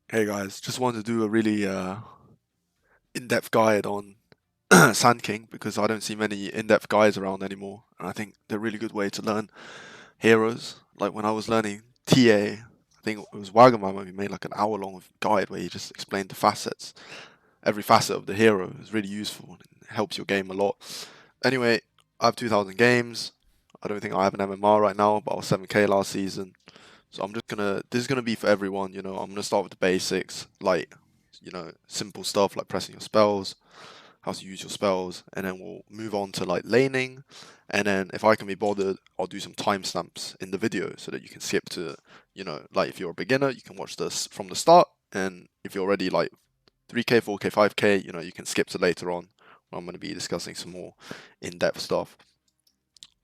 Hey guys, just wanted to do a really in-depth guide on Sand King because I don't see many in-depth guides around anymore, and I think they're a really good way to learn heroes. Like when I was learning TA, I think it was Wagamama who made like an hour-long guide where he just explained the facets, every facet of the hero. It's really useful and it helps your game a lot. Anyway, I have 2,000 games. I don't think I have an MMR right now, but I was 7K last season. So I'm just gonna, this is gonna be for everyone, I'm gonna start with the basics, like, simple stuff like pressing your spells, how to use your spells, and then we'll move on to like laning, and then if I can be bothered, I'll do some timestamps in the video so that you can skip to, like if you're a beginner, you can watch this from the start, and if you're already like 3K, 4K, 5K, you can skip to later on, where I'm gonna be discussing some more in-depth stuff.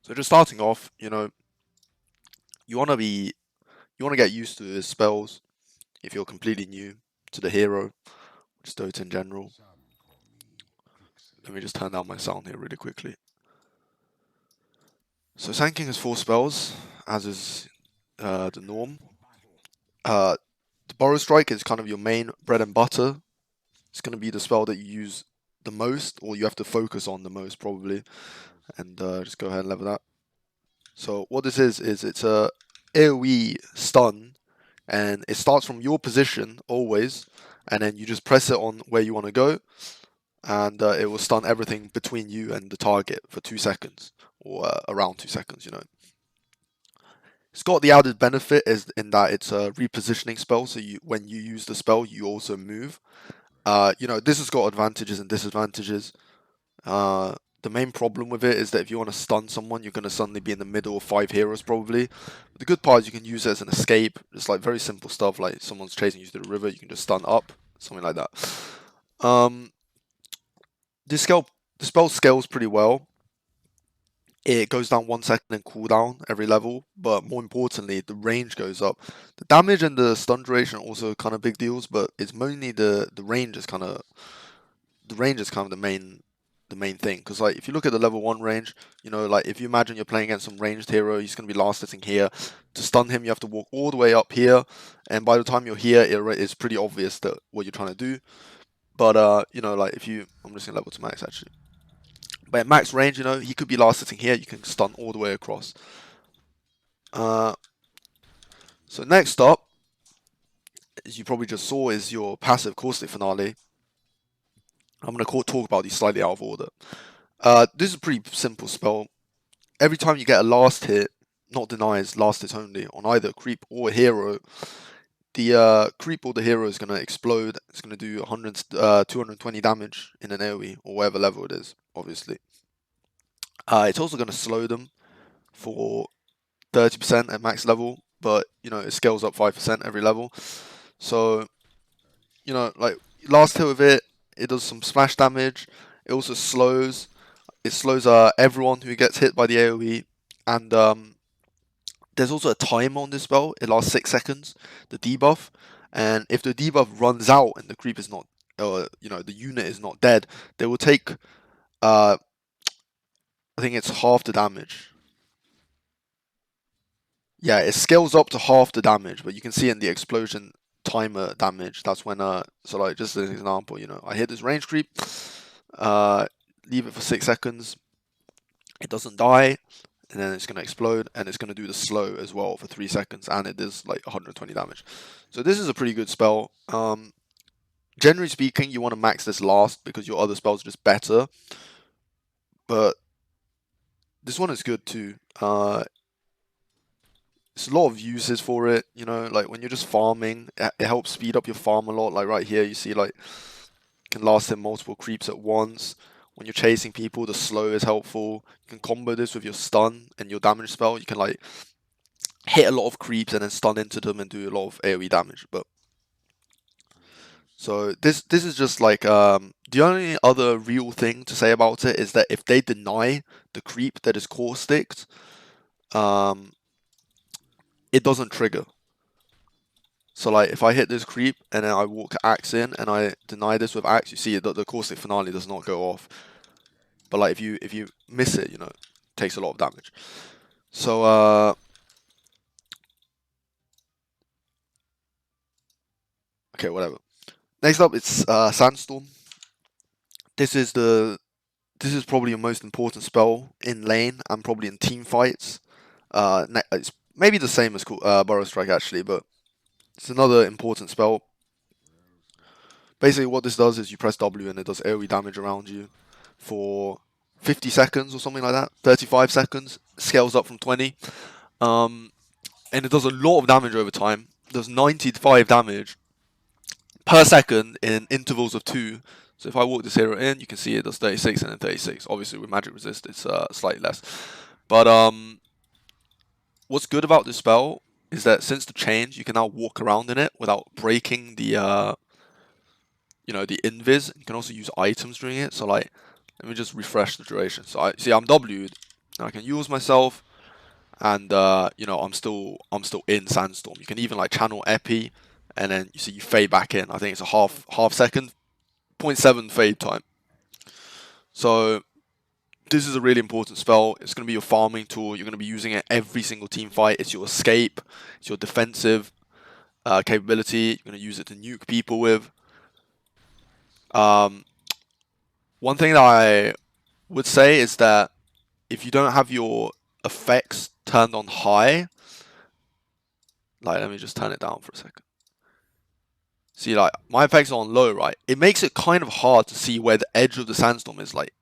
So just starting off, you wanna be you want to get used to his spells if you're completely new to the hero, just Dota in general. Let me just turn down my sound here really quickly. So Sand King has 4 spells, as is the norm. Uh, the Burrow Strike is kind of your main bread and butter. It's going to be the spell that you use the most, or you have to focus on the most probably. And just go ahead and level that. So what this is it's a AoE stun, and it starts from your position always, and then you just press it on where you want to go, and it will stun everything between you and the target for 2 seconds, or around 2 seconds. It's got the added benefit is in that it's a repositioning spell, so when you use the spell, you also move. This has got advantages and disadvantages. Uh, the main problem with it is that if you want to stun someone, you're going to suddenly be in the middle of 5 heroes probably. But the good part is you can use it as an escape. It's like very simple stuff, like someone's chasing you to the river, you can just stun up, something like that. Um, this spell, the spell scales pretty well. It goes down 1 second in cooldown every level, but more importantly, the range goes up. The damage and the stun duration are also kind of big deals, but it's mainly the range is kind of the main thing. Because like if you look at the level 1 range, like if you imagine you're playing against some ranged hero, he's gonna be last hitting here. To stun him, you have to walk all the way up here, and by the time you're here, it's pretty obvious that what you're trying to do. But like if you, I'm just gonna level to max actually. But at max range, he could be last sitting here. You can stun all the way across. Uh, so next up, as you probably just saw, is your passive Caustic Finale. I'm going to talk about these slightly out of order. This is a pretty simple spell. Every time you get a last hit, not denies, last hit only, on either creep or hero, the creep or the hero is going to explode. It's going to do 220 damage in an AoE, or whatever level it is, obviously. It's also going to slow them for 30% at max level, but it scales up 5% every level. So like last hit with it, it does some smash damage. It also slows. It slows everyone who gets hit by the AOE, and there's also a timer on this spell. It lasts 6 seconds. The debuff, and if the debuff runs out and the creep is not, the unit is not dead, they will take. I think it's half the damage. Yeah, it scales up to half the damage, but you can see in the explosion timer damage. That's when so like just as an example, I hit this range creep, uh, leave it for 6 seconds, it doesn't die, and then it's gonna explode, and it's gonna do the slow as well for 3 seconds, and it does like 120 damage. So this is a pretty good spell. Generally speaking, you want to max this last because your other spells are just better, but this one is good too. There's a lot of uses for it, like when you're just farming, it helps speed up your farm a lot. Like right here, you see like can last him multiple creeps at once. When you're chasing people, the slow is helpful. You can combo this with your stun and your damage spell. You can like hit a lot of creeps and then stun into them and do a lot of AoE damage. But so this is just like the only other real thing to say about it is that if they deny the creep that is caustic, um, it doesn't trigger. So like if I hit this creep and then I walk axe in and I deny this with axe, you see that the caustic finale does not go off. But like if you miss it, it takes a lot of damage. So Okay, whatever. Next up, it's Sandstorm. This is probably your most important spell in lane and probably in team fights. It's maybe the same as Burrow Strike actually, but it's another important spell. Basically, what this does is you press W and it does AoE damage around you for 50 seconds or something like that. 35 seconds. Scales up from 20. And it does a lot of damage over time. It does 95 damage per second in intervals of 2. So if I walk this hero in, you can see it does 36 and then 36. Obviously, with magic resist, it's slightly less. But what's good about this spell is that since the change, you can now walk around in it without breaking the the invis. You can also use items during it. So like, let me just refresh the duration. So I'm W'd. I can use myself, and I'm still in Sandstorm. You can even like channel Epi, and then you see you fade back in. I think it's a half second, 0.7 fade time. So this is a really important spell. It's going to be your farming tool. You're going to be using it every single team fight. It's your escape. It's your defensive capability. You're going to use it to nuke people with. One thing that I would say is that if you don't have your effects turned on high, like, let me just turn it down for a second. See, like, my effects are on low, right? It makes it kind of hard to see where the edge of the sandstorm is. Like,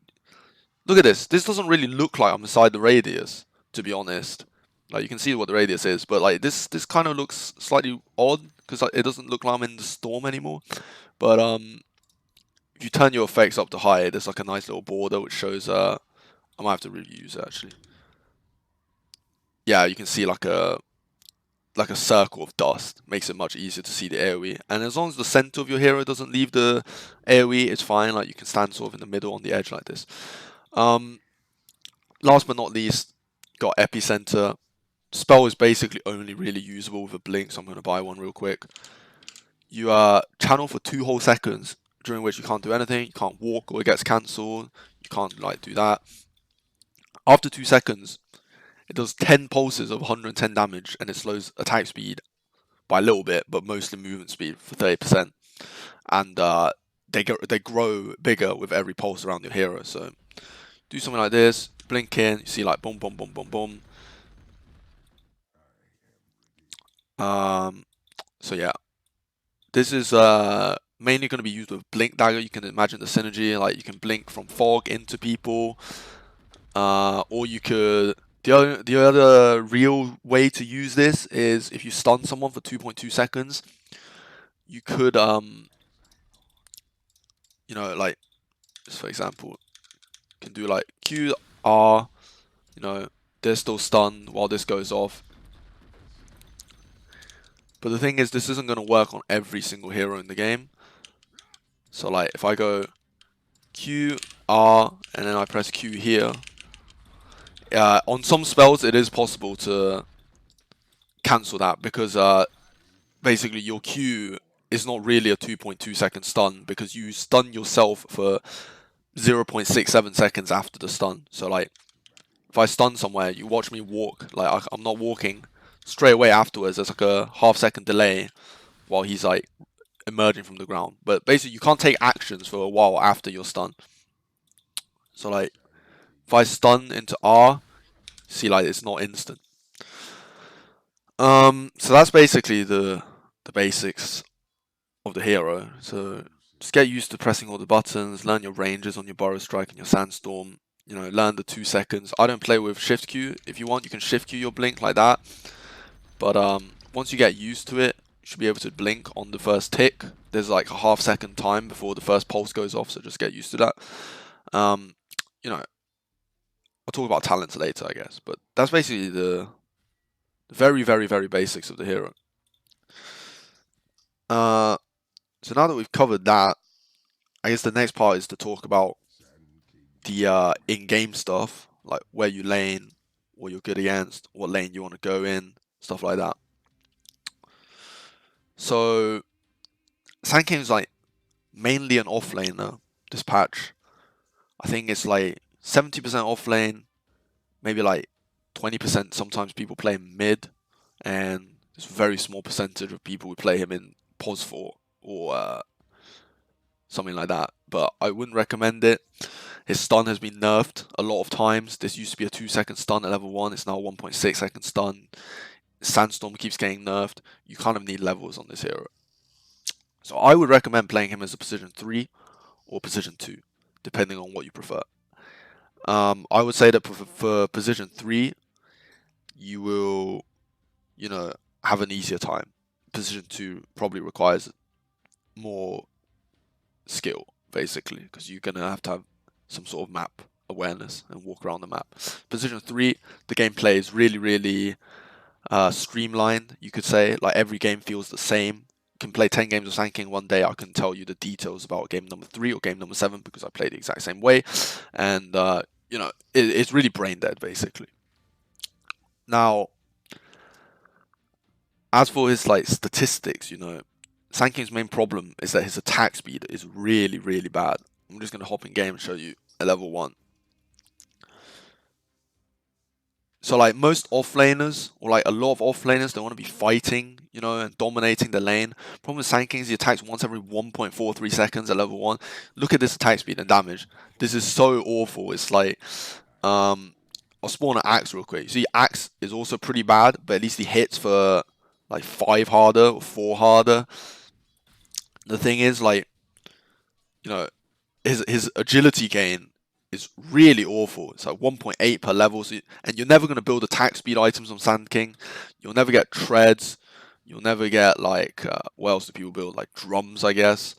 look at this. This doesn't really look like I'm inside the radius, to be honest. Like, you can see what the radius is, but like this kind of looks slightly odd because like, it doesn't look like I'm in the storm anymore. But if you turn your effects up to high, there's like a nice little border which shows. I might have to reuse it actually. Yeah, you can see like a circle of dust. Makes it much easier to see the AoE. And as long as the center of your hero doesn't leave the AoE, it's fine. Like you can stand sort of in the middle on the edge like this. Last but not least, got Epicenter. Spell is basically only really usable with a blink, so I'm going to buy one real quick. You channel for 2 whole seconds, during which you can't do anything. You can't walk or it gets cancelled. You can't like do that. After 2 seconds, it does 10 pulses of 110 damage, and it slows attack speed by a little bit, but mostly movement speed for 30%. And they grow bigger with every pulse around your hero. So do something like this, blink in, you see like boom, boom, boom, boom, boom. So yeah, this is mainly going to be used with Blink Dagger. You can imagine the synergy, like you can blink from fog into people, or you could. The other real way to use this is if you stun someone for 2.2 seconds, you could like, just for example, you can do like Q R, they're still stunned while this goes off. But the thing is, this isn't going to work on every single hero in the game. So like, if I go Q, R, and then I press Q here, on some spells it is possible to cancel that because basically your Q is not really a 2.2 second stun because you stun yourself for 0.67 seconds after the stun. So like, if I stun somewhere, you watch me walk, like I'm not walking, straight away afterwards there's like a half-second delay while he's like emerging from the ground. But basically you can't take actions for a while after your stun. So like, if I stun into R, see like it's not instant. So that's basically the basics of the hero. So just get used to pressing all the buttons, learn your ranges on your Burrow Strike and your Sandstorm. Learn the 2 seconds. I don't play with Shift Q. If you want, you can Shift Q your blink like that. But once you get used to it, you should be able to blink on the first tick. There's like a half-second time before the first pulse goes off, so just get used to that. I'll talk about talents later, I guess. But that's basically the very, very, very basics of the hero. So now that we've covered that, I guess the next part is to talk about the in-game stuff, like where you lane, what you're good against, what lane you want to go in, stuff like that. So Sand King's like mainly an off laner this patch. I think it's like 70% off lane, maybe like 20% sometimes people play mid, and it's a very small percentage of people who play him in pos 4 or something like that. But I wouldn't recommend it. His stun has been nerfed a lot of times. This used to be a 2-second stun at level 1. It's now a 1.6-second stun. Sandstorm keeps getting nerfed. You kind of need levels on this hero. So I would recommend playing him as a position 3 or position 2, depending on what you prefer. I would say that for position 3, you will, have an easier time. Position 2 probably requires more skill, basically, because you're going to have some sort of map awareness and walk around the map. Position 3, the gameplay is really, really streamlined, you could say. Like, every game feels the same. You can play 10 games of Sand King one day. I can tell you the details about game number 3 or game number 7 because I play the exact same way. And, it's really brain dead, basically. Now, as for his statistics, Sand King's main problem is that his attack speed is really, really bad. I'm just going to hop in game and show you a level 1. So most offlaners, or a lot of offlaners, they want to be fighting, and dominating the lane. Problem with Sand King is he attacks once every 1.43 seconds at level 1. Look at this attack speed and damage. This is so awful. It's I'll spawn an Axe real quick. You see, Axe is also pretty bad, but at least he hits for 5 harder or 4 harder. The thing is, his agility gain is really awful. It's 1.8 per level, and you're never going to build attack speed items on Sand King. You'll never get treads. You'll never get what else do people build? Drums, I guess.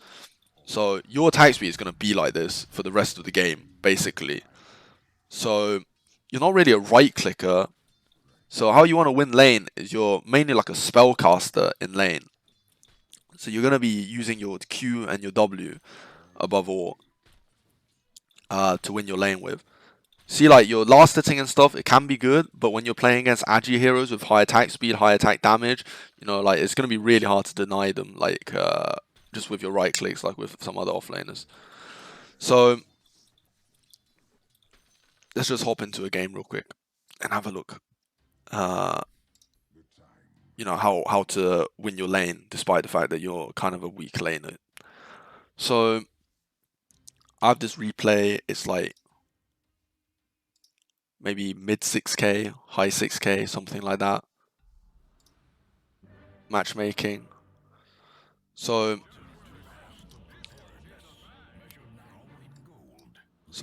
So your attack speed is going to be like this for the rest of the game, basically. So you're not really a right clicker. So how you want to win lane is you're mainly like a spellcaster in lane. So you're going to be using your Q and your W above all to win your lane with. See, your last hitting and stuff, it can be good, but when you're playing against agi heroes with high attack speed, high attack damage, it's going to be really hard to deny them, just with your right clicks, like with some other offlaners. So let's just hop into a game real quick and have a look. How to win your lane despite the fact that you're kind of a weak laner. So I have this replay. It's maybe mid 6k, high 6k, something like that. Matchmaking. So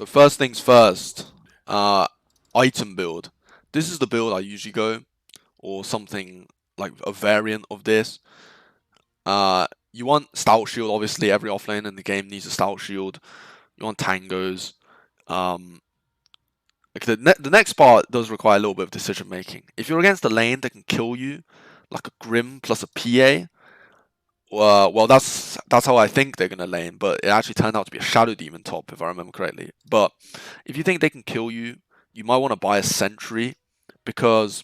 first things first, item build. This is the build I usually go, or something like a variant of this. You want Stout Shield, obviously. Every offlane in the game needs a Stout Shield. You want Tangos. The next part does require a little bit of decision making. If you're against a lane that can kill you, like a Grim plus a PA, well, that's how I think they're gonna lane, but it actually turned out to be a Shadow Demon top, if I remember correctly. But if you think they can kill you, you might want to buy a Sentry, because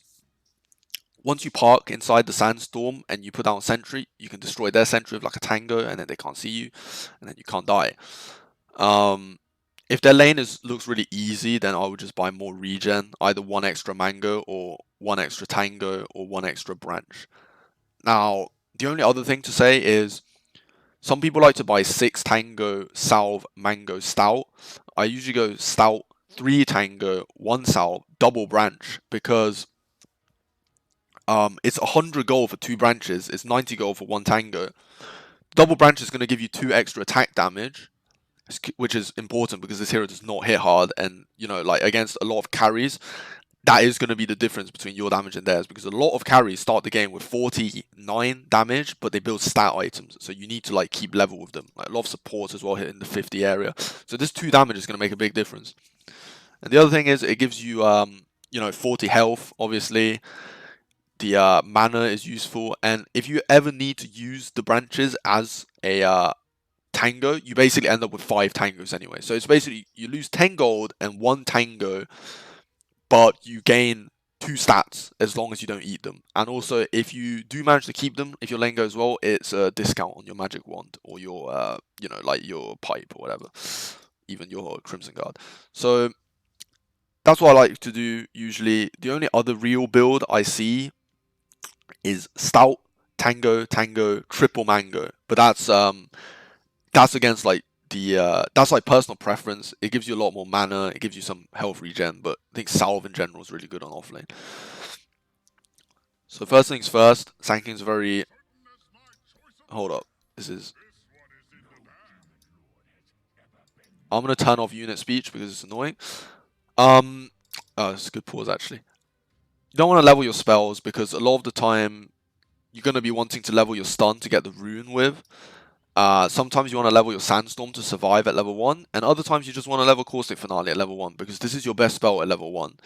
once you park inside the Sandstorm and you put down Sentry, you can destroy their Sentry with a Tango, and then they can't see you, and then you can't die. If their lane looks really easy, then I would just buy more regen, either 1 extra Mango, or 1 extra Tango, or 1 extra Branch. Now, the only other thing to say is, some people like to buy 6 Tango, Salve, Mango, Stout. I usually go Stout, 3 Tango, 1 Salve, double Branch, because it's 100 gold for 2 branches, it's 90 gold for 1 Tango. Double Branch is going to give you 2 extra attack damage, which is important because this hero does not hit hard, and against a lot of carries, that is going to be the difference between your damage and theirs, because a lot of carries start the game with 49 damage, but they build stat items, so you need to keep level with them. A lot of supports as well hit in the 50 area, so this 2 damage is going to make a big difference. And the other thing is, it gives you 40 health, obviously. The mana is useful, and if you ever need to use the branches as a Tango, you basically end up with 5 Tangos anyway. So it's basically, you lose 10 gold and 1 Tango, but you gain 2 stats as long as you don't eat them. And also, if you do manage to keep them, if your lane goes well, it's a discount on your Magic Wand, or your, your Pipe or whatever. Even your Crimson Guard. So that's what I like to do usually. The only other real build I see is Stout Tango, Tango, Triple Mango. But that's against like the that's like personal preference. It gives you a lot more mana, it gives you some health regen, but I think Salve in general is really good on offlane. So first things first, Sanking's very... Hold up. This is... I'm gonna turn off unit speech because it's annoying. Oh, it's a good pause actually. You don't want to level your spells because a lot of the time you're going to be wanting to level your stun to get the rune with. Sometimes you want to level your Sandstorm to survive at level 1, and other times you just want to level Caustic Finale at level 1 because this is your best spell at level 1.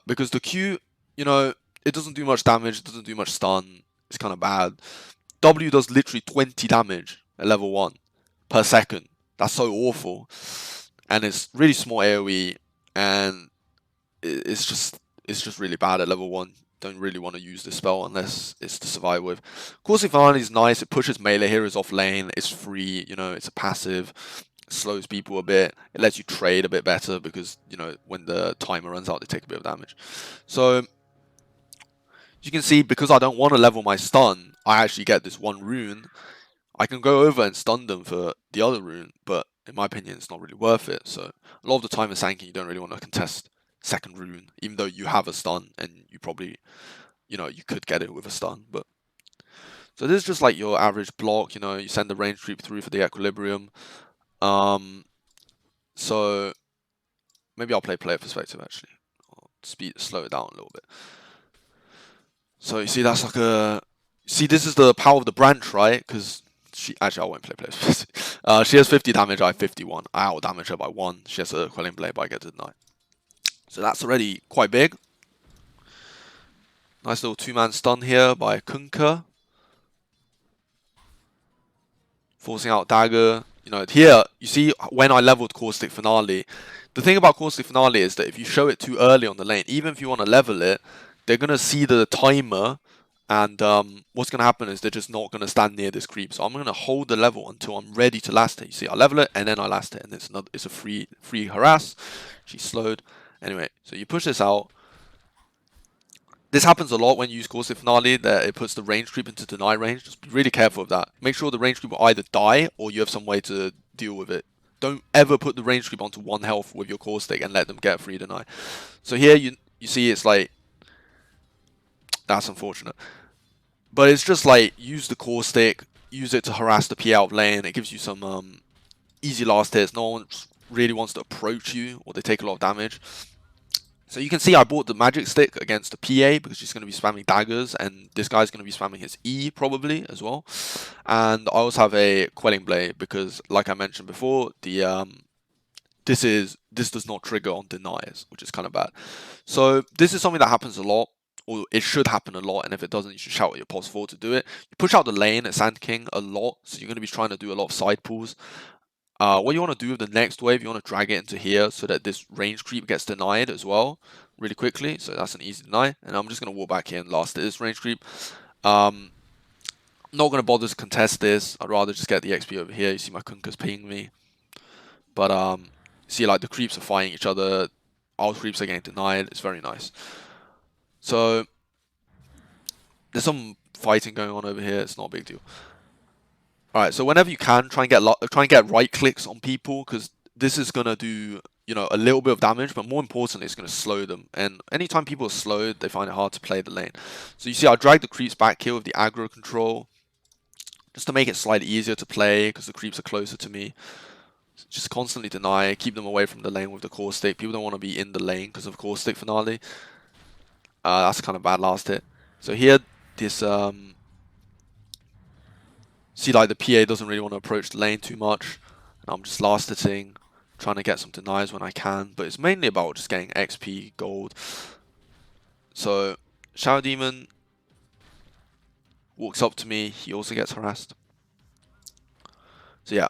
Because the Q, you know, it doesn't do much damage, it doesn't do much stun, it's kind of bad. W does literally 20 damage at level 1 per second. That's so awful. And it's really small AoE, and it's just really bad at level 1. Don't really want to use this spell unless it's to survive with. Caustic Finale is nice, it pushes melee heroes off lane, it's free, you know, it's a passive, it slows people a bit, it lets you trade a bit better because, you know, when the timer runs out they take a bit of damage. So, you can see, because I don't want to level my stun, I actually get this one rune. I can go over and stun them for the other rune, but in my opinion it's not really worth it. So a lot of the time in Sanking you don't really want to contest second rune, even though you have a stun and you probably, you know, you could get it with a stun. But so this is just like your average block, you know, you send the range creep through for the equilibrium. So maybe I'll play player perspective actually. I'll slow it down a little bit. So you see that's like a... See, this is the power of the branch, right? Because actually, I won't play players. She has 50 damage, I have 51. I out damage her by 1. She has a Quelling Blade, but I get to deny. So that's already quite big. Nice little 2-man stun here by Kunkka. Forcing out Dagger. You know, here, you see when I leveled Caustic Finale. The thing about Caustic Finale is that if you show it too early on the lane, even if you want to level it, they're going to see the timer. And what's going to happen is they're just not going to stand near this creep. So I'm going to hold the level until I'm ready to last it. You see, I level it and then I last it. And it's a free harass. She's slowed. Anyway, so you push this out. This happens a lot when you use Caustic Finale, that it puts the range creep into deny range. Just be really careful of that. Make sure the range creep will either die or you have some way to deal with it. Don't ever put the range creep onto 1 health with your Caustic and let them get free deny. So here you see it's like... That's unfortunate. But it's just like, use the Caustic, use it to harass the PA out of lane. It gives you some easy last hits. No one really wants to approach you, or they take a lot of damage. So you can see I bought the magic stick against the PA because she's going to be spamming daggers, and this guy's going to be spamming his E probably as well. And I also have a Quelling Blade because, like I mentioned before, the this does not trigger on deniers, which is kind of bad. So this is something that happens a lot, or it should happen a lot, and if it doesn't, you should shout at your pulse forward to do it. You push out the lane at Sand King a lot, so you're going to be trying to do a lot of side pulls. What you want to do with the next wave, you want to drag it into here so that this range creep gets denied as well really quickly. So that's an easy deny. And I'm just going to walk back here and last this range creep. I'm not going to bother to contest this. I'd rather just get the XP over here. You see my Kunkka's pinging me. But see, like, the creeps are fighting each other. Our creeps are getting denied. It's very nice. So there's some fighting going on over here. It's not a big deal. Alright, so whenever you can, try and get right clicks on people, because this is gonna do, you know, a little bit of damage, but more importantly, it's gonna slow them. And anytime people are slowed, they find it hard to play the lane. So you see, I drag the creeps back here with the aggro control, just to make it slightly easier to play, because the creeps are closer to me. Just constantly deny, keep them away from the lane with the Caustic. People don't want to be in the lane because of Caustic Finale. That's kind of bad last hit. So here, this see, like, the PA doesn't really want to approach the lane too much. And I'm just last hitting, trying to get some denies when I can. But it's mainly about just getting XP, gold. So, Shadow Demon walks up to me. He also gets harassed. So, yeah.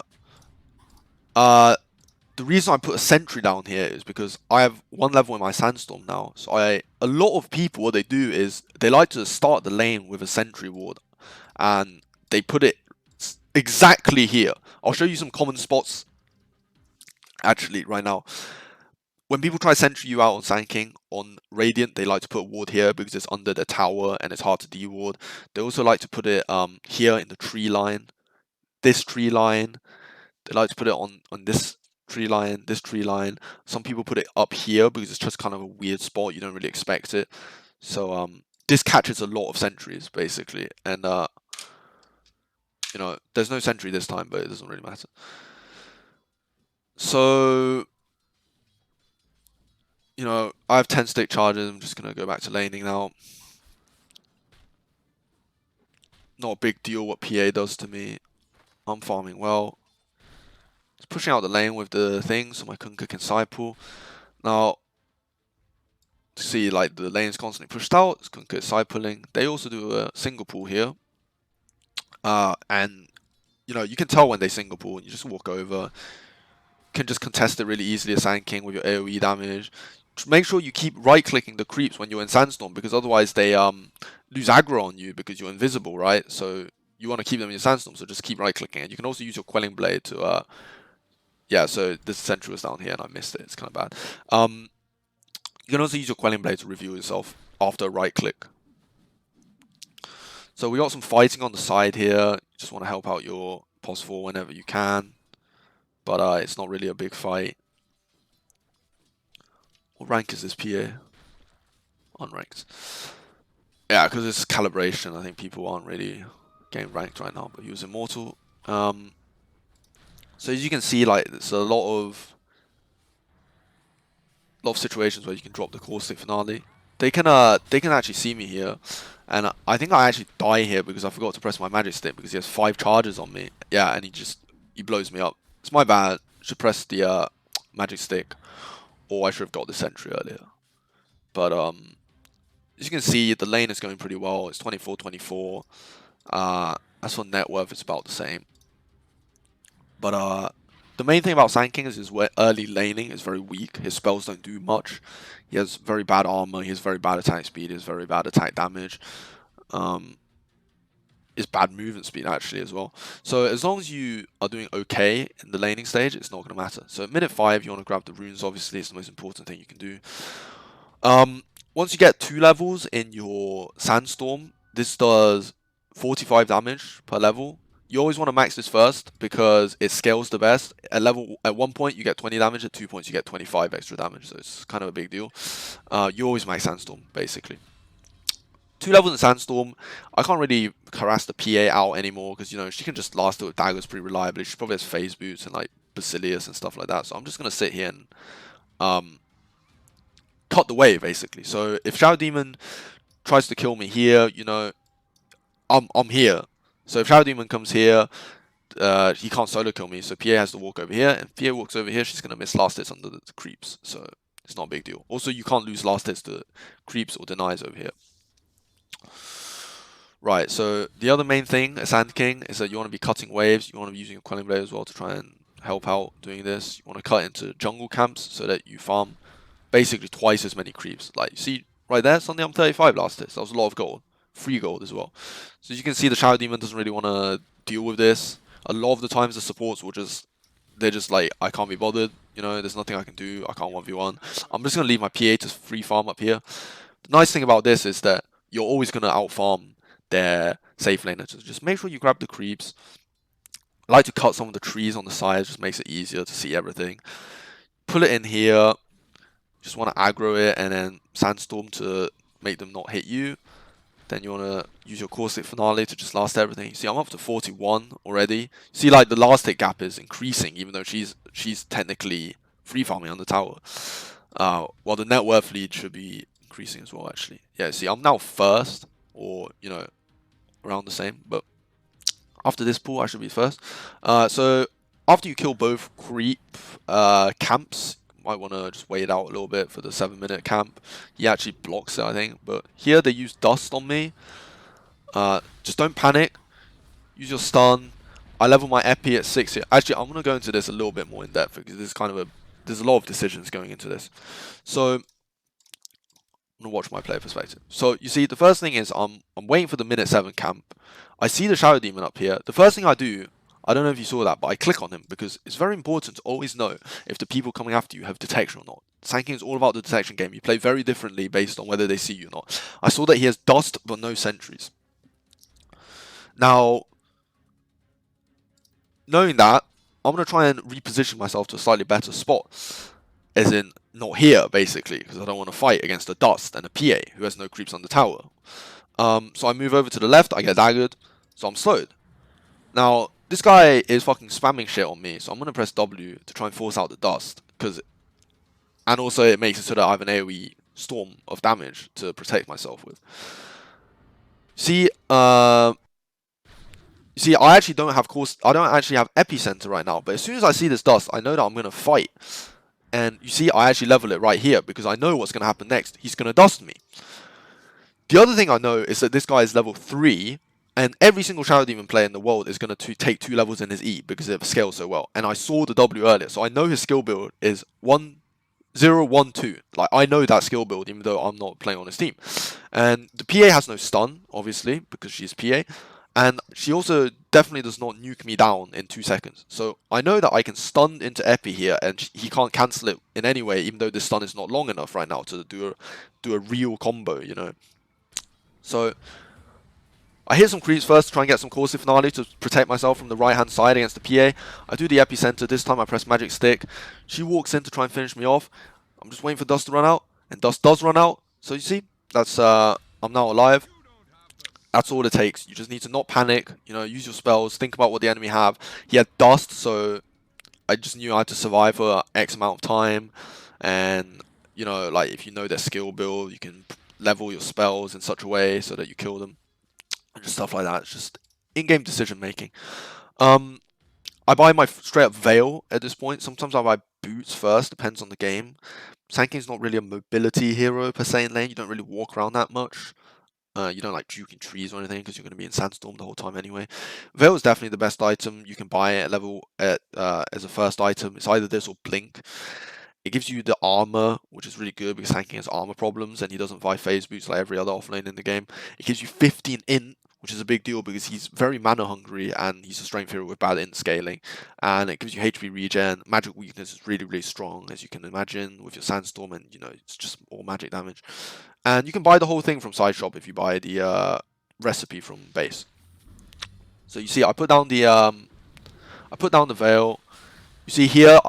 The reason I put a sentry down here is because I have 1 level in my Sandstorm now. So a lot of people, what they do is they like to start the lane with a sentry ward. And they put it exactly here. I'll show you some common spots actually right now. when people try sentry you out on Sand King on Radiant, they like to put a ward here because it's under the tower and it's hard to de-ward. They also like to put it here in the tree line, this tree line. They like to put it on this tree line, this tree line. Some people put it up here because it's just kind of a weird spot. You don't really expect it. So this catches a lot of sentries basically, and you know, there's no sentry this time, but it doesn't really matter. So you know, I have 10 stick charges. I'm just gonna go back to laning now. Not a big deal what PA does to me. I'm farming well. Just pushing out the lane with the thing so my Kunkka can side pull. Now, see, like the lane's constantly pushed out. Kunkka is side pulling. They also do a single pull here. And you know, you can tell when they single pull. You just walk over. Can just contest it really easily as Sand King with your AoE damage. Just make sure you keep right-clicking the creeps when you're in Sandstorm because otherwise they lose aggro on you because you're invisible, right? So you want to keep them in your Sandstorm, so just keep right-clicking. And you can also use your Quelling Blade to yeah, so this sentry was down here and I missed it. It's kind of bad. You can also use your Quelling Blade to reveal yourself after a right-click. So we got some fighting on the side here. You just want to help out your POS4 whenever you can. But it's not really a big fight. What rank is this PA? Unranked. Yeah, because it's calibration. I think people aren't really getting ranked right now, but he was immortal. So as you can see, like there's a lot of situations where you can drop the caustic finale. They can actually see me here, and I think I actually die here because I forgot to press my magic stick because he has 5 charges on me. Yeah, and he blows me up. It's my bad. Should press the magic stick, or I should have got the sentry earlier. But as you can see, the lane is going pretty well. It's 24-24. As for net worth, it's about the same. But the main thing about Sand King is his early laning is very weak. His spells don't do much. He has very bad armor. He has very bad attack speed. He has very bad attack damage. His bad movement speed actually as well. So as long as you are doing okay in the laning stage, it's not going to matter. So at minute 5, you want to grab the runes. Obviously, it's the most important thing you can do. Once you get 2 levels in your Sandstorm, this does 45 damage per level. You always want to max this first because it scales the best. At 1 point you get 20 damage, at 2 points you get 25 extra damage, so it's kind of a big deal. You always max Sandstorm, basically. 2 levels in Sandstorm, I can't really harass the PA out anymore because, you know, she can just last it with daggers pretty reliably. She probably has phase boots and like Basilius and stuff like that, so I'm just going to sit here and cut the wave, basically. So if Shadow Demon tries to kill me here, you know, I'm here. So if Shadow Demon comes here, he can't solo kill me, so PA has to walk over here, and if PA walks over here, she's going to miss last hits under the creeps, so it's not a big deal. Also, you can't lose last hits to creeps or denies over here. Right, so the other main thing as Sand King is that you want to be cutting waves, you want to be using a Quelling Blade as well to try and help out doing this. You want to cut into jungle camps so that you farm basically twice as many creeps. Like, you see right there, suddenly I'm 35 last hits. That was a lot of gold. Free gold as well. So as you can see, the Shadow Demon doesn't really want to deal with this. A lot of the times the supports will they're just like, I can't be bothered, you know, there's nothing I can do, I can't 1v1. I'm just going to leave my PA to free farm up here. The nice thing about this is that you're always going to outfarm their safe laner. So just make sure you grab the creeps. I like to cut some of the trees on the sides, just makes it easier to see everything. Pull it in here. Just want to aggro it and then Sandstorm to make them not hit you. Then you want to use your Caustic Finale to just last everything. You see, I'm up to 41 already. See, like, the last hit gap is increasing, even though she's technically free farming on the tower. While the net worth lead should be increasing as well, actually. Yeah, see, I'm now first, or, you know, around the same. But after this pool, I should be first. So after you kill both creep camps, might want to just wait out a little bit for the 7-minute camp. He actually blocks it, I think. But here they use dust on me. Just don't panic. Use your stun. I level my epi at 6 here. Actually, I'm going to go into this a little bit more in depth because this is kind of there's a lot of decisions going into this. So I'm going to watch my player perspective. So you see, the first thing is I'm waiting for the minute 7 camp. I see the Shadow Demon up here. The first thing I do, I don't know if you saw that, but I click on him because it's very important to always know if the people coming after you have detection or not. Sand King is all about the detection game. You play very differently based on whether they see you or not. I saw that he has Dust, but no sentries. Now, knowing that, I'm going to try and reposition myself to a slightly better spot. As in, not here, basically, because I don't want to fight against a Dust and a PA, who has no creeps on the tower. So I move over to the left, I get daggered, so I'm slowed. Now, this guy is fucking spamming shit on me, so I'm going to press W to try and force out the Dust, and also it makes it so that I have an AoE storm of damage to protect myself with. See, I actually don't have I don't actually have Epicenter right now, but as soon as I see this Dust, I know that I'm going to fight. And you see, I actually level it right here, because I know what's going to happen next. He's going to Dust me. The other thing I know is that this guy is level 3, and every single Shadow Demon player in the world is going to take 2 levels in his E, because it scales so well. And I saw the W earlier, so I know his skill build is 1-0-1-2. Like, I know that skill build, even though I'm not playing on his team. And the PA has no stun, obviously, because she's PA. And she also definitely does not nuke me down in 2 seconds. So I know that I can stun into Epi here, and he can't cancel it in any way, even though this stun is not long enough right now to do a real combo, you know. So I hit some creeps first to try and get some Caustic Finale to protect myself from the right-hand side against the PA. I do the Epicenter. This time I press Magic Stick. She walks in to try and finish me off. I'm just waiting for Dust to run out, and Dust does run out. So you see, that's I'm now alive. That's all it takes. You just need to not panic, you know, use your spells, think about what the enemy have. He had Dust, so I just knew I had to survive for X amount of time. And, you know, like, if you know their skill build, you can level your spells in such a way so that you kill them. And just stuff like that. It's just in-game decision making. I buy my straight up Veil at this point. Sometimes I buy Boots first, depends on the game. Sand King's not really a mobility hero per se in lane. You don't really walk around that much. You don't like juking trees or anything because you're going to be in Sandstorm the whole time anyway. Veil is definitely the best item. You can buy it as a first item. It's either this or Blink. It gives you the armor, which is really good because Sand King has armor problems and he doesn't buy phase boots like every other offlane in the game. It gives you 15 int, which is a big deal because he's very mana hungry and he's a strength hero with bad int scaling. And it gives you HP regen. Magic weakness is really, really strong, as you can imagine, with your Sandstorm, and you know, it's just all magic damage. And you can buy the whole thing from Side Shop if you buy the recipe from base. So you see, I put down the Veil. You see here,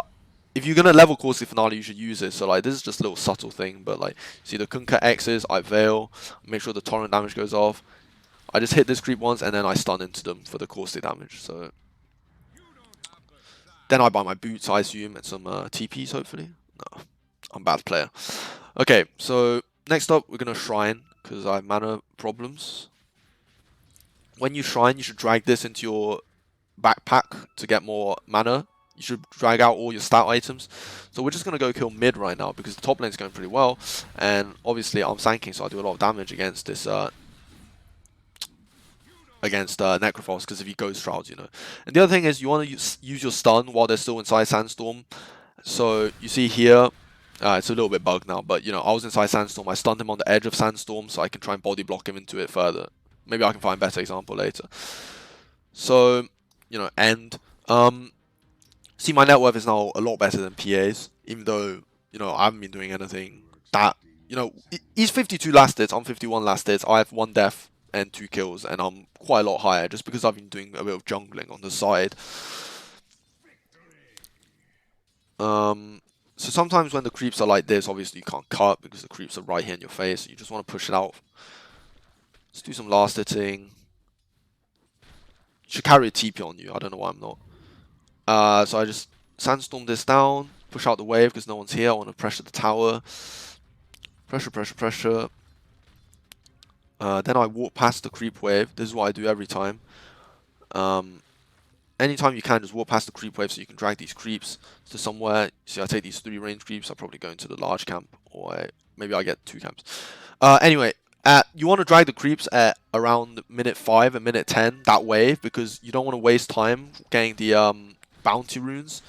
if you're gonna level Caustic Finale, you should use it. So like, this is just a little subtle thing, but like, see the Kunkka X's, I Veil, make sure the torrent damage goes off. I just hit this creep once and then I stun into them for the caustic damage. So then I buy my boots, I assume, and some TPs hopefully. No, I'm a bad player. Okay, so next up we're gonna Shrine because I have mana problems. When you Shrine, you should drag this into your backpack to get more mana. You should drag out all your stat items. So we're just going to go kill mid right now because the top lane's going pretty well. And obviously I'm Sand King, so I do a lot of damage against this Necrophos because if he Ghost Shrouds, you know. And the other thing is you want to use your stun while they're still inside Sandstorm. So you see here, it's a little bit bugged now, but you know, I was inside Sandstorm. I stunned him on the edge of Sandstorm so I can try and body block him into it further. Maybe I can find a better example later. So, you know, see, my net worth is now a lot better than PA's, even though, you know, I haven't been doing anything that, you know, he's 52 last hits, I'm 51 last hits, I have 1 death and 2 kills, and I'm quite a lot higher just because I've been doing a bit of jungling on the side. So sometimes when the creeps are like this, obviously you can't cut because the creeps are right here in your face, so you just want to push it out. Let's do some last hitting. You should carry a TP on you, I don't know why I'm not. So I just Sandstorm this down, push out the wave because no one's here. I want to pressure the tower. Pressure, pressure, pressure. Then I walk past the creep wave. This is what I do every time. Anytime you can, just walk past the creep wave so you can drag these creeps to somewhere. See, I take these 3 range creeps. I'll probably go into the large camp, or maybe I get 2 camps. Anyway, you want to drag the creeps at around minute 5 and minute 10, that wave, because you don't want to waste time getting the bounty runes.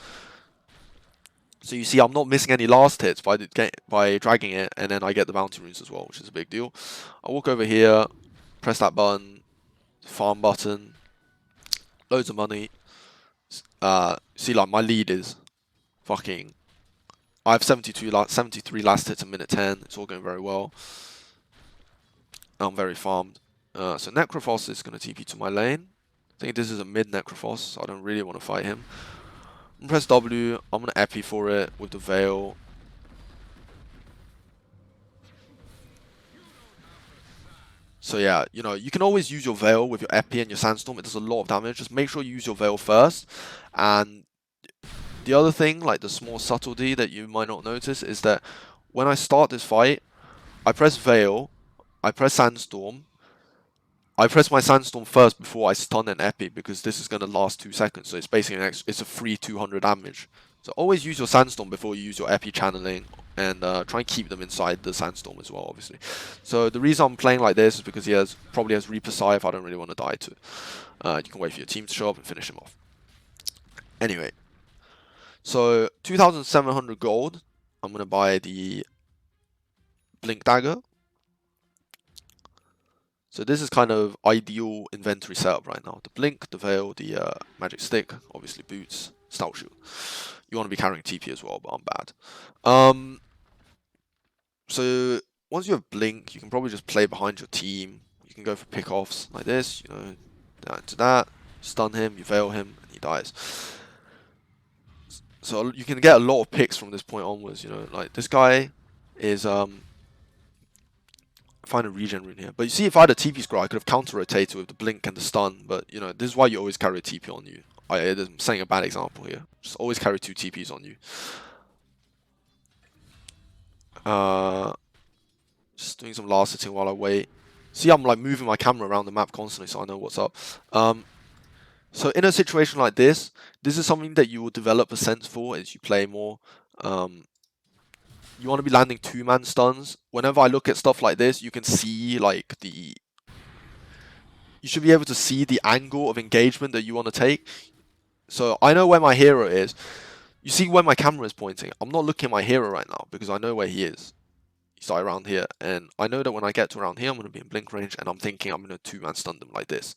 So you see, I'm not missing any last hits by dragging it, and then I get the bounty runes as well, which is a big deal. I walk over here, press that button, farm button, loads of money. See, like, my lead is fucking I have 73 last hits in minute 10. It's all going very well. I'm very farmed. So Necrophos is going to TP to my lane. I think this is a mid Necrophos, so I don't really want to fight him. I'm gonna press W. I'm going to Epi for it with the Veil. So yeah, you know, you can always use your Veil with your Epi and your Sandstorm. It does a lot of damage. Just make sure you use your Veil first. And the other thing, like the small subtlety that you might not notice, is that when I start this fight, I press Veil, I press Sandstorm. I press my Sandstorm first before I stun an Epi, because this is going to last 2 seconds. So it's basically it's a free 200 damage. So always use your Sandstorm before you use your Epi channeling, and try and keep them inside the Sandstorm as well, obviously. So the reason I'm playing like this is because he probably has Reaper Scythe. I don't really want to die to it. You can wait for your team to show up and finish him off. Anyway, so 2,700 gold. I'm going to buy the Blink Dagger. So this is kind of ideal inventory setup right now. The Blink, the Veil, the Magic Stick, obviously Boots, Stout Shield. You want to be carrying TP as well, but I'm bad. So once you have Blink, you can probably just play behind your team. You can go for pickoffs like this, you know, that to that, stun him, you Veil him, and he dies. So you can get a lot of picks from this point onwards, you know, like this guy is find a regen rune here. But you see, if I had a TP scroll, I could have counter-rotated with the Blink and the stun, but you know, this is why you always carry a TP on you. I'm saying a bad example here. Just always carry 2 TPs on you. Just doing some last hitting while I wait. See, I'm like moving my camera around the map constantly so I know what's up. So in a situation like this is something that you will develop a sense for as you play more. You want to be landing 2-man stuns. Whenever I look at stuff like this, you can see like you should be able to see the angle of engagement that you want to take. So I know where my hero is. You see where my camera is pointing. I'm not looking at my hero right now because I know where he is. He's like around here, and I know that when I get to around here, I'm going to be in blink range, and I'm thinking I'm going to 2-man stun them like this.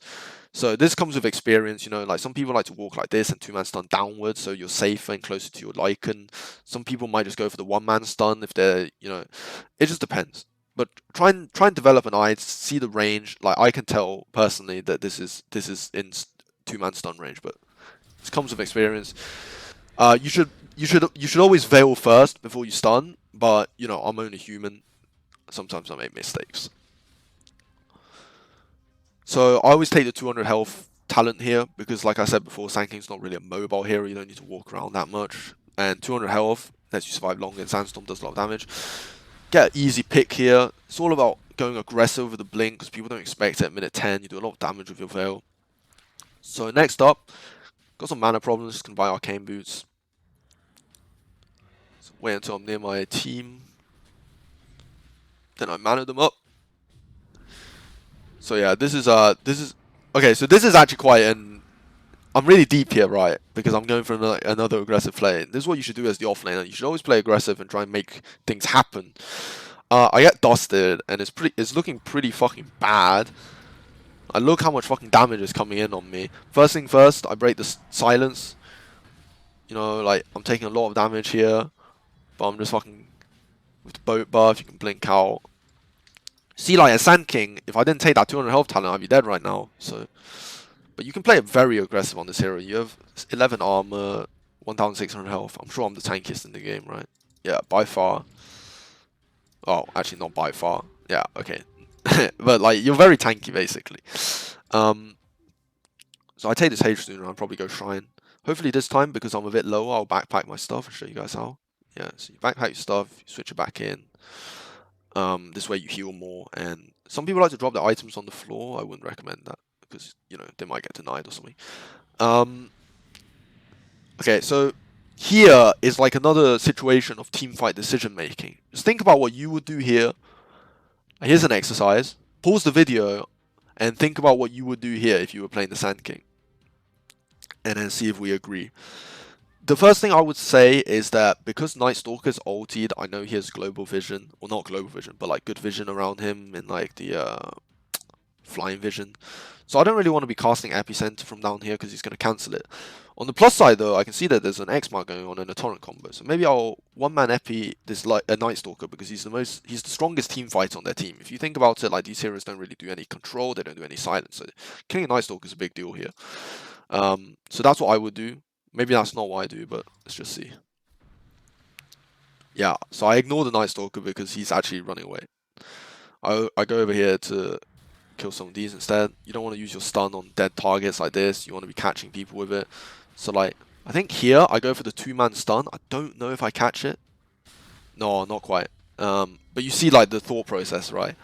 So this comes with experience, you know, like some people like to walk like this and 2-man stun downwards, so you're safer and closer to your Lycan. Some people might just go for the 1-man stun if they're, you know, it just depends. But try and develop an eye, see the range. Like I can tell personally that this is in 2-man stun range, but this comes with experience. You should always Veil first before you stun, but you know, I'm only human. Sometimes I make mistakes. So I always take the 200 health talent here because, like I said before, Sand King's not really a mobile hero. You don't need to walk around that much, and 200 health lets you survive longer. And Sandstorm does a lot of damage. Get an easy pick here. It's all about going aggressive with the blink because people don't expect it at minute 10. You do a lot of damage with your Veil. So next up, got some mana problems. Just gonna buy Arcane Boots. So wait until I'm near my team. Then I mana them up. So yeah, this is okay. So this is actually quite an. I'm really deep here, right? Because I'm going for another aggressive play. This is what you should do as the offlaner. You should always play aggressive and try and make things happen. I get dusted, and it's looking pretty fucking bad. I look how much fucking damage is coming in on me. First thing first, I break the silence. You know, like I'm taking a lot of damage here, but I'm just fucking with the boat buff. You can blink out. See, like a Sand King, if I didn't take that 200 health talent, I'd be dead right now. So, but you can play it very aggressive on this hero. You have 11 armor, 1,600 health. I'm sure I'm the tankiest in the game, right? Yeah, by far. Oh, actually not by far. Yeah, okay. But like, you're very tanky, basically. So I take this Hage Rune and I'll probably go Shrine. Hopefully this time, because I'm a bit lower, I'll backpack my stuff and show you guys how. Yeah, so you backpack your stuff, you switch it back in. This way you heal more, and some people like to drop their items on the floor. I wouldn't recommend that because, you know, they might get denied or something. Okay, so here is like another situation of teamfight decision making. Just think about what you would do here. Here's an exercise. Pause the video and think about what you would do here if you were playing the Sand King, and then see if we agree. The first thing I would say is that because Night Stalker's ulted, I know he has global vision, or not global vision, but like good vision around him in like the flying vision. So I don't really want to be casting Epicenter from down here because he's going to cancel it. On the plus side, though, I can see that there's an X-Mark going on and a Torrent combo. So maybe I'll one-man epi this like a Night Stalker because he's the strongest team fighter on their team. If you think about it, like these heroes don't really do any control, they don't do any silence. So killing a Night Stalker is a big deal here. So that's what I would do. Maybe that's not what I do, but let's just see. Yeah, so I ignore the Night Stalker because he's actually running away. I go over here to kill some of these instead. You don't want to use your stun on dead targets like this. You want to be catching people with it. So like, I think here I go for the 2-man stun. I don't know if I catch it. No, not quite. But you see like the thought process, right?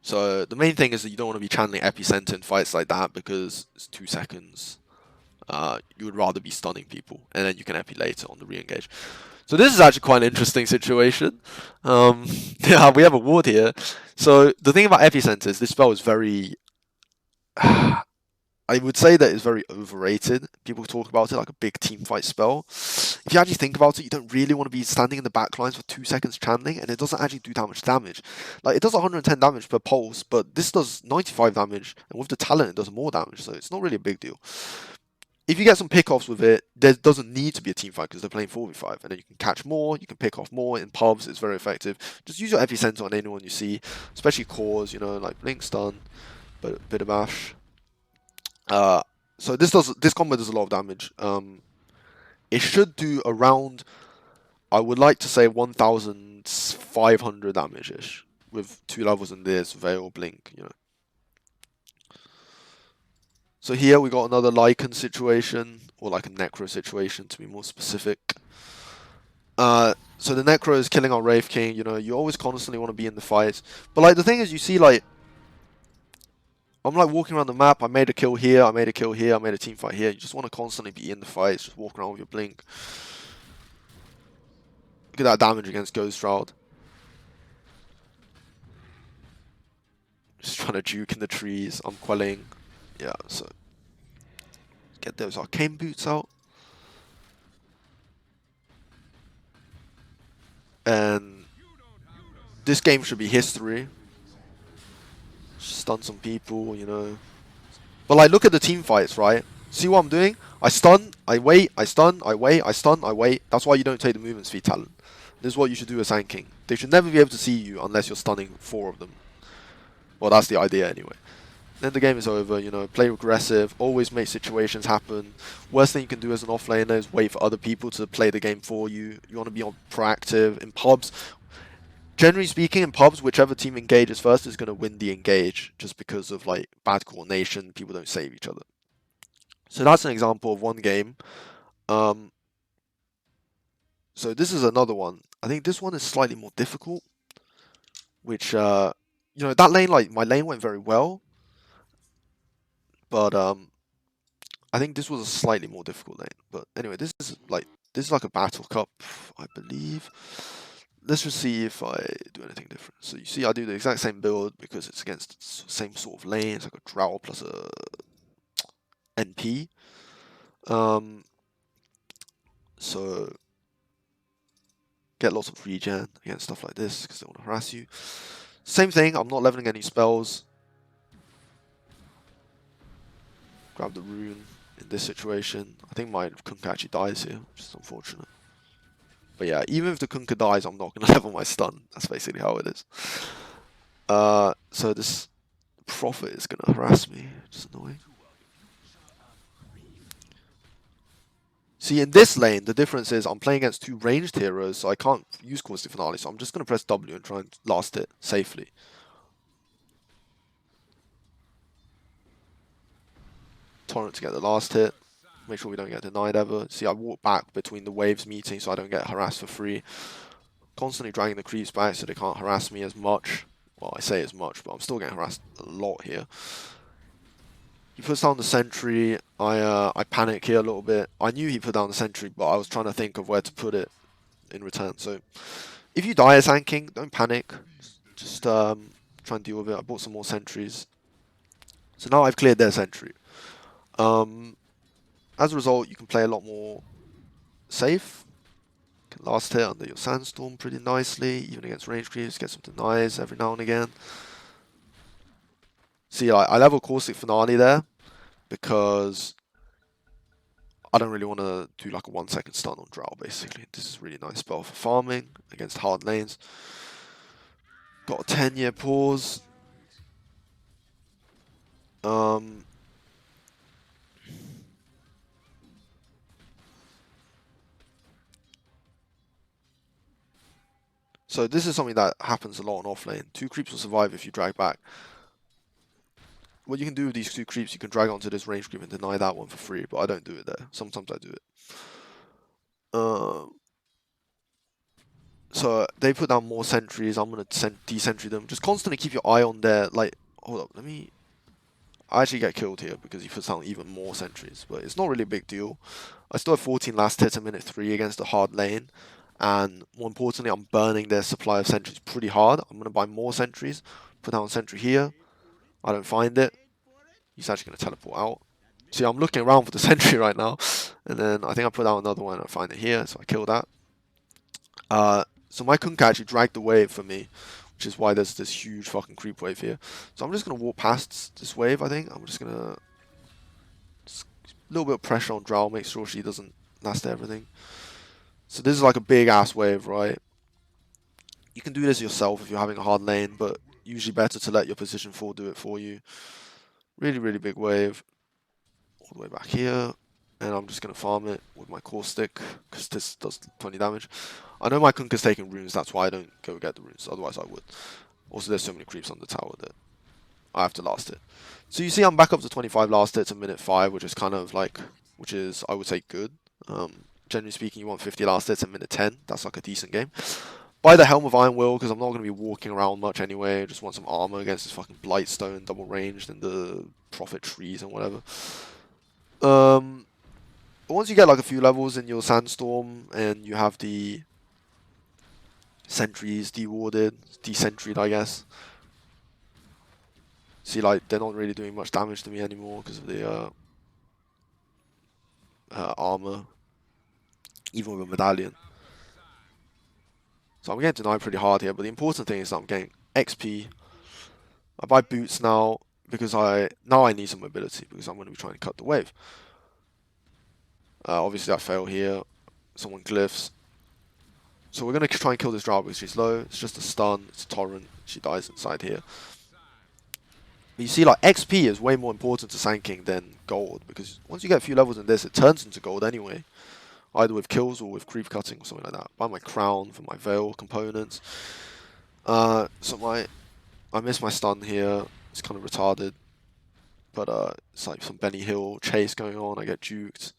So the main thing is that you don't want to be channeling Epicenter in fights like that because it's 2 seconds. You would rather be stunning people, and then you can epi later on the re-engage. So this is actually quite an interesting situation. Yeah, we have a ward here. So the thing about Epicenter is this spell is very... I would say that it's very overrated. People talk about it like a big team fight spell. If you actually think about it, you don't really want to be standing in the back lines for 2 seconds channeling, and it doesn't actually do that much damage. Like, it does 110 damage per pulse, but this does 95 damage, and with the talent, it does more damage, so it's not really a big deal. If you get some pickoffs with it, there doesn't need to be a team fight because they're playing 4v5, and then you can catch more, you can pick off more. In pubs, it's very effective. Just use your Epicenter on anyone you see, especially cores, you know, like Blink Stun, but a bit of Ash. So this combo does a lot of damage. It should do around, I would like to say 1,500 damage-ish with 2 levels in this, Veil, Blink, you know. So here we got another Lycan situation, or like a Necro situation to be more specific. So the Necro is killing our Wraith King, you know, you always constantly want to be in the fight. But like the thing is, you see like, I'm like walking around the map, I made a kill here, I made a kill here, I made a team fight here. You just want to constantly be in the fights, just walk around with your Blink. Look at that damage against Ghost Shroud. Just trying to juke in the trees, I'm quelling. Yeah, so get those arcane boots out. And this game should be history. Stun some people, you know. But like, look at the team fights, right? See what I'm doing? I stun, I wait, I stun, I wait, I stun, I wait. That's why you don't take the movement speed talent. This is what you should do as Sand King. They should never be able to see you unless you're stunning 4 of them. Well, that's the idea anyway. Then the game is over, you know, play aggressive, always make situations happen. Worst thing you can do as an offlaner is wait for other people to play the game for you. You want to be proactive. In pubs, generally speaking, in pubs, whichever team engages first is going to win the engage just because of like bad coordination, people don't save each other. So that's an example of one game. So this is another one. I think this one is slightly more difficult, which, you know, that lane, like my lane went very well. But I think this was a slightly more difficult lane. But anyway, this is like a battle cup, I believe. Let's just see if I do anything different. So you see, I do the exact same build because it's against the same sort of lane. It's like a Drow plus a NP. So get lots of regen against stuff like this because they want to harass you. Same thing. I'm not leveling any spells. Grab the rune in this situation. I think my Kunkka actually dies here, which is unfortunate. But yeah, even if the Kunkka dies, I'm not going to level my stun. That's basically how it is. So this Prophet is going to harass me, which is annoying. See, in this lane, the difference is I'm playing against 2 ranged heroes, so I can't use Caustic Finale, so I'm just going to press W and try and last it safely. Torrent to get the last hit. Make sure we don't get denied ever. See, I walk back between the waves meeting so I don't get harassed for free. Constantly dragging the creeps back so they can't harass me as much. Well, I say as much, but I'm still getting harassed a lot here. He puts down the sentry. I panic here a little bit. I knew he put down the sentry, but I was trying to think of where to put it in return. So, if you die as Sand King, don't panic. Just try and deal with it. I bought some more sentries. So now I've cleared their sentry. As a result, you can play a lot more safe. You can last hit under your Sandstorm pretty nicely, even against range creeps, get some denies every now and again. See, I level Caustic Finale there, because I don't really want to do like a 1 second stun on Drow, basically. This is a really nice spell for farming against hard lanes. Got a 10-year pause. So this is something that happens a lot on offlane. 2 creeps will survive if you drag back. What you can do with these 2 creeps, you can drag onto this range creep and deny that one for free, but I don't do it there. Sometimes I do it. So they put down more sentries. I'm gonna de-sentry them. Just constantly keep your eye on their, like, hold up, I actually get killed here because he puts down even more sentries, but it's not really a big deal. I still have 14 last hits in minute 3 against a hard lane, and more importantly, I'm burning their supply of sentries pretty hard. I'm gonna buy more sentries, put down a sentry here. I don't find it. He's actually gonna teleport out. See, I'm looking around for the sentry right now, and then I think I put out another one and I find it here, so I kill that. So my Kunkka actually dragged the wave for me, which is why there's this huge fucking creep wave here. So I'm just going to walk past this wave, I think. I'm just going to... A little bit of pressure on Drow, make sure she doesn't last everything. So this is like a big ass wave, right? You can do this yourself if you're having a hard lane, but usually better to let your position 4 do it for you. Really, really big wave. All the way back here. And I'm just going to farm it with my caustic, because this does 20 damage. I know my Kunkka's taking runes, that's why I don't go get the runes, otherwise I would. Also, there's so many creeps on the tower that I have to last it. So you see I'm back up to 25 last hits in minute 5, which is kind of like, which is, I would say, good. Generally speaking, you want 50 last hits in minute 10, that's like a decent game. Buy the Helm of Iron Will, because I'm not going to be walking around much anyway, I just want some armor against this fucking Blightstone, double ranged, and the Prophet Trees and whatever. Once you get like a few levels in your Sandstorm, and you have the sentries de-warded, de-sentried, I guess. See, like, they're not really doing much damage to me anymore because of the armor, even with a medallion. So I'm getting denied pretty hard here, but the important thing is that I'm getting XP. I buy boots now because I need some mobility because I'm going to be trying to cut the wave. Obviously I fail here. Someone glyphs. So we're going to try and kill this Drow because she's low. It's just a stun. It's a torrent. She dies inside here. But you see, like, XP is way more important to Sand King than gold, because once you get a few levels in this, it turns into gold anyway. Either with kills or with creep cutting or something like that. Buy my crown for my veil components. So I miss my stun here. It's kind of retarded. But it's like some Benny Hill chase going on. I get juked.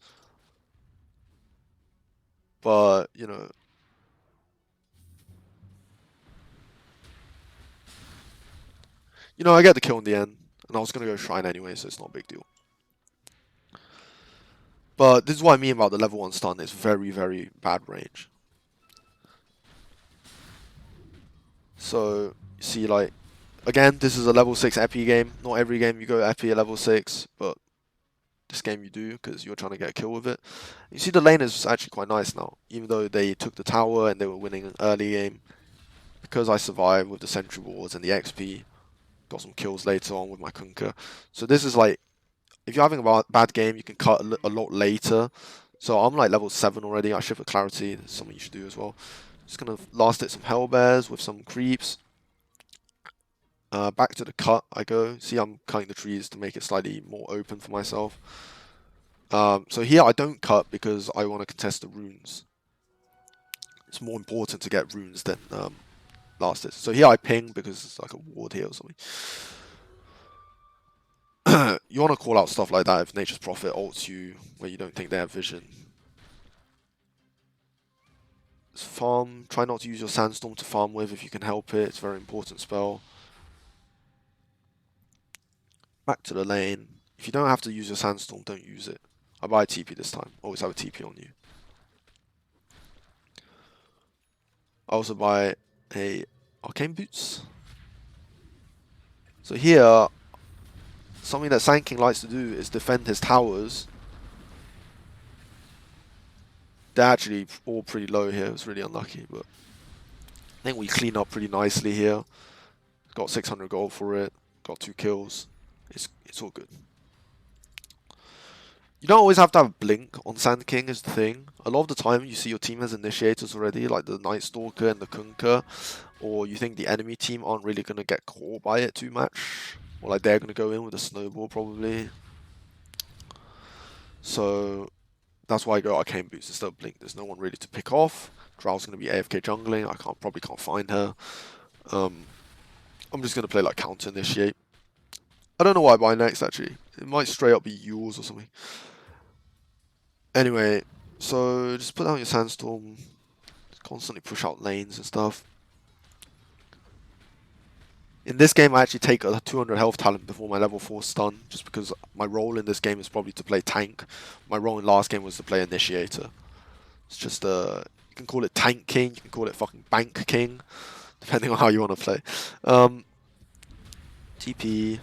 But, you know, I get the kill in the end. And I was going to go Shrine anyway, so it's not a big deal. But this is what I mean about the level 1 stun. It's very, very bad range. So, you see, like, again, this is a level 6 Epi game. Not every game you go Epi at level 6, but this game you do because you're trying to get a kill with it. You see the lane is actually quite nice now, even though they took the tower and they were winning an early game. Because I survived with the sentry wards and the XP, got some kills later on with my Kunkka. So this is like, if you're having a bad game, you can cut a lot later. So I'm like level 7 already. I ship for clarity. That's something you should do as well. Just gonna last hit some Hellbears with some creeps. Back to the cut I go. See, I'm cutting the trees to make it slightly more open for myself. So here I don't cut because I want to contest the runes. It's more important to get runes than last hit. So here I ping because it's like a ward here or something. You want to call out stuff like that if Nature's Prophet ults you where you don't think they have vision. Farm. Try not to use your Sandstorm to farm with if you can help it. It's a very important spell. Back to the lane. If you don't have to use your Sandstorm, don't use it. I buy a TP this time. Always have a TP on you. I also buy a Arcane Boots. So here, something that Sand King likes to do is defend his towers. They're actually all pretty low here. It's really unlucky, but I think we clean up pretty nicely here. Got 600 gold for it. Got 2 kills. It's all good. You don't always have to have Blink on Sand King is the thing. A lot of the time you see your team has initiators already, like the Night Stalker and the Kunkka, or you think the enemy team aren't really going to get caught by it too much. Or like they're going to go in with a Snowball probably. So that's why I go Arcane Boots instead of Blink. There's no one really to pick off. Drow's going to be AFK jungling. I probably can't find her. I'm just going to play like Counter Initiate. I don't know why I buy next actually. It might straight up be Yules or something. Anyway, so just put down your Sandstorm. Constantly push out lanes and stuff. In this game, I actually take a 200 health talent before my level 4 stun, just because my role in this game is probably to play tank. My role in last game was to play initiator. It's just you can call it tank king, you can call it fucking bank king, depending on how you want to play. TP.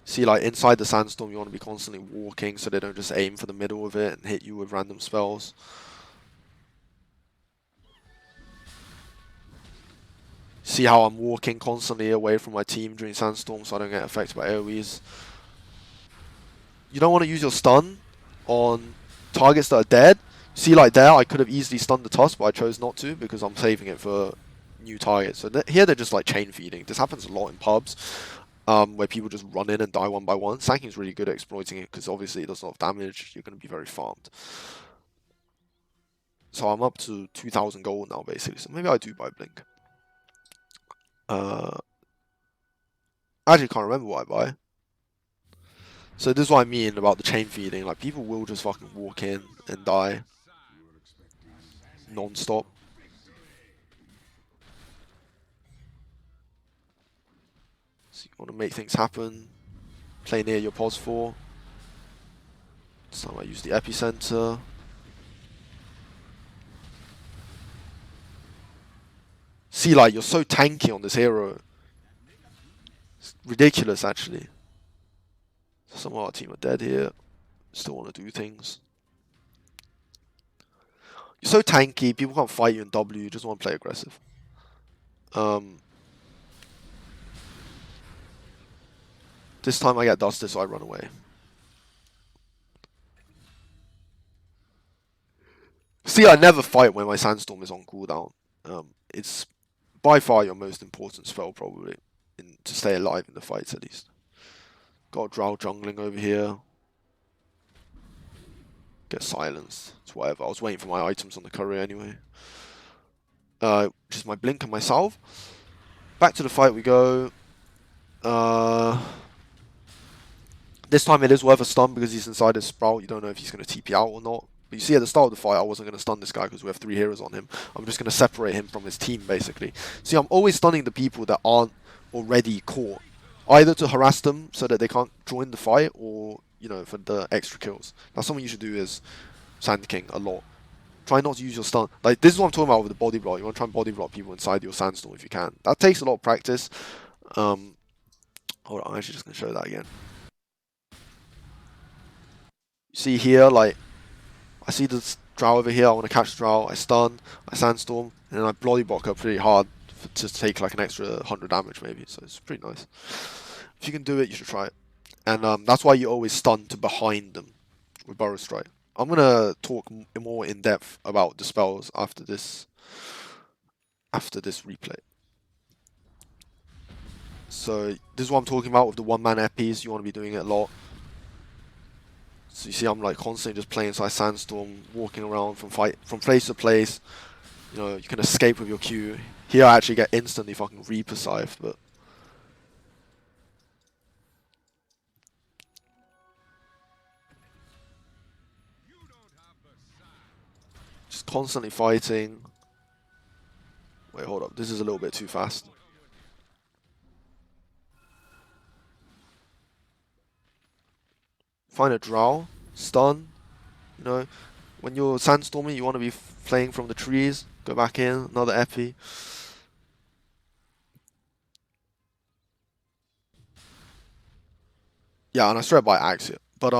See, like inside the sandstorm, you want to be constantly walking so they don't just aim for the middle of it and hit you with random spells. See how I'm walking constantly away from my team during sandstorm so I don't get affected by AoEs. You don't want to use your stun on targets that are dead. See, like there, I could have easily stunned the Tusk, but I chose not to because I'm saving it for new targets. So here they're just like chain feeding. This happens a lot in pubs, where people just run in and die one by one. Sand King's really good at exploiting it because obviously it does a lot of damage. You're going to be very farmed. So I'm up to 2,000 gold now, basically. So maybe I do buy Blink. I actually can't remember what I buy. So this is what I mean about the chain feeding. Like, people will just fucking walk in and die non-stop. So you want to make things happen. Play near your pos 4. This time I use the epicenter. See, like, you're so tanky on this hero. It's ridiculous, actually. Some of our team are dead here. Still want to do things. You're so tanky, people can't fight you in W, you just want to play aggressive. This time I get dusted, so I run away. See, I never fight when my Sandstorm is on cooldown. It's by far your most important spell, probably, to stay alive in the fights, at least. Got Drow jungling over here. Get silenced. It's whatever. I was waiting for my items on the courier anyway. Just my blink and my salve. Back to the fight we go. This time it is worth a stun because he's inside his sprout. You don't know if he's going to TP out or not. But you see at the start of the fight, I wasn't going to stun this guy because we have 3 heroes on him. I'm just going to separate him from his team, basically. See, I'm always stunning the people that aren't already caught. Either to harass them so that they can't join the fight, or, you know, for the extra kills. Now, something you should do is Sand King a lot. Try not to use your stun. Like, this is what I'm talking about with the body block. You want to try and body block people inside your sandstorm if you can. That takes a lot of practice. Hold on, I'm actually just going to show that again. See here, like, I see this Drow over here, I want to catch the Drow, I stun, I sandstorm, and then I bloody block her pretty hard to take like an extra 100 damage maybe, so it's pretty nice. If you can do it, you should try it. And that's why you always stun to behind them with Burrow Strike. I'm going to talk more in depth about the spells after this replay. So this is what I'm talking about with the one-man epis, you want to be doing it a lot. So you see I'm like constantly just playing inside Sandstorm, walking around from place to place. You know, you can escape with your Q. Here I actually get instantly fucking Reaper Scythe, but... just constantly fighting. Wait, hold up. This is a little bit too fast. Find a Drow. Stun. You know, when you're sandstorming, you want to be playing from the trees. Go back in. Another epi. Yeah, and I straight by axe it. But